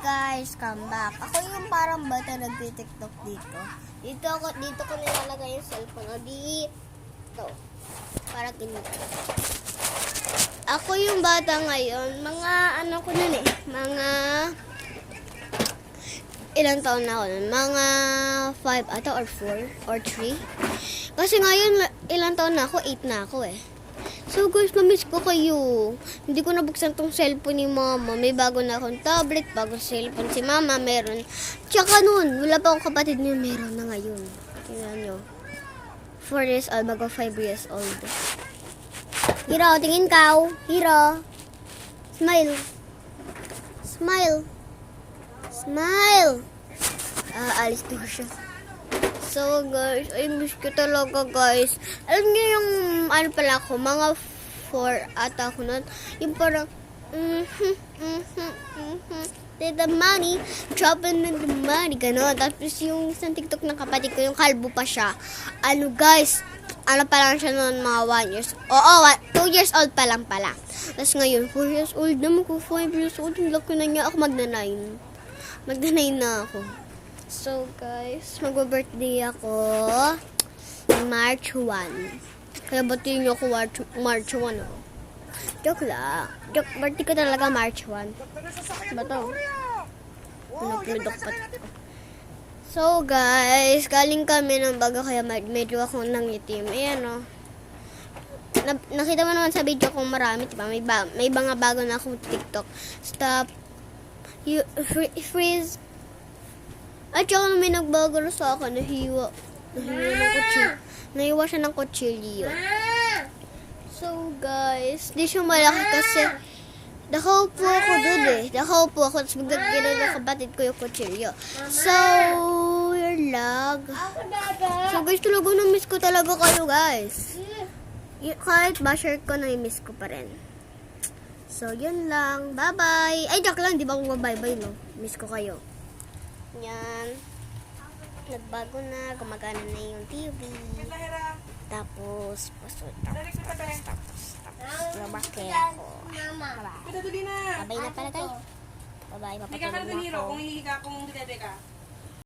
guys, come back. Ako yung parang bata nag-tiktok dito. Dito ko nilalagay yung cellphone. O dito. Para ganito. Ako yung bata ngayon. Mga ano ko nun eh. Mga ilang taon na ako nun? Mga 5 ata or 4 or 3. Kasi ngayon ilang taon na ako? 8 na ako eh. So guys, na-miss ko kayo. Hindi ko nabuksan tong cellphone ni mama. May bago na akong tablet, bagong cellphone si mama, meron. Tsaka nun, wala pa akong kapatid niya, meron na ngayon. Tingnan nyo. 4 years old, bago 5 years old. Hiro, tingin ka. Hiro. Smile. Smile. Smile. Alis ko siya. So guys, I miss ko talaga guys. Alam niyo yung ano pala ako, mga 4 ata ako nun. Yung parang the money, dropping in the money, gano'n. Tapos yung isang TikTok ng kapatid ko, yung kalbo pa siya. Ano guys, ano pa lang siya noon, mga 1 years. 2 years old pa lang pala. Tapos ngayon, 4 years old naman ko, 5 years old. Yung laki na niya ako, magna-9. Magna-9 na ako. So guys, mag-birthday ako March 1. Kaya batiin niyo ako March 1 oh. Joke lang. Birthday ko talaga March 1. Bato. Pinupulidok pa. So guys, galing kami ng bago kaya medyo ako nangitim. Ayan oh. Nakita mo naman sa video kong marami, diba? May mga bago na akong TikTok. Stop. Freeze. At saka may nagbago na sa akin, nahiwa ng kutsilyo. Nahiwa siya ng kutsilyo. So guys, di siya malaki kasi nakaupo ako dun eh. Nakaupo ako, tapos magdagdagan ng kapatid ko yung kutsilyo. So, yun lang. So guys, talaga na-miss ko talaga kayo guys. Kahit basher ko, na-miss ko pa rin. So, yun lang. Bye-bye. Ay, joke lang, di ba kung bye-bye no? Miss ko kayo. Yan. Nagbago na. Gumagana na yung TV. Tapos, lumaki ako. Bye-bye na pala tayo. Bye-bye. Papatulog na ako. Kung hihiga, kung dede ka.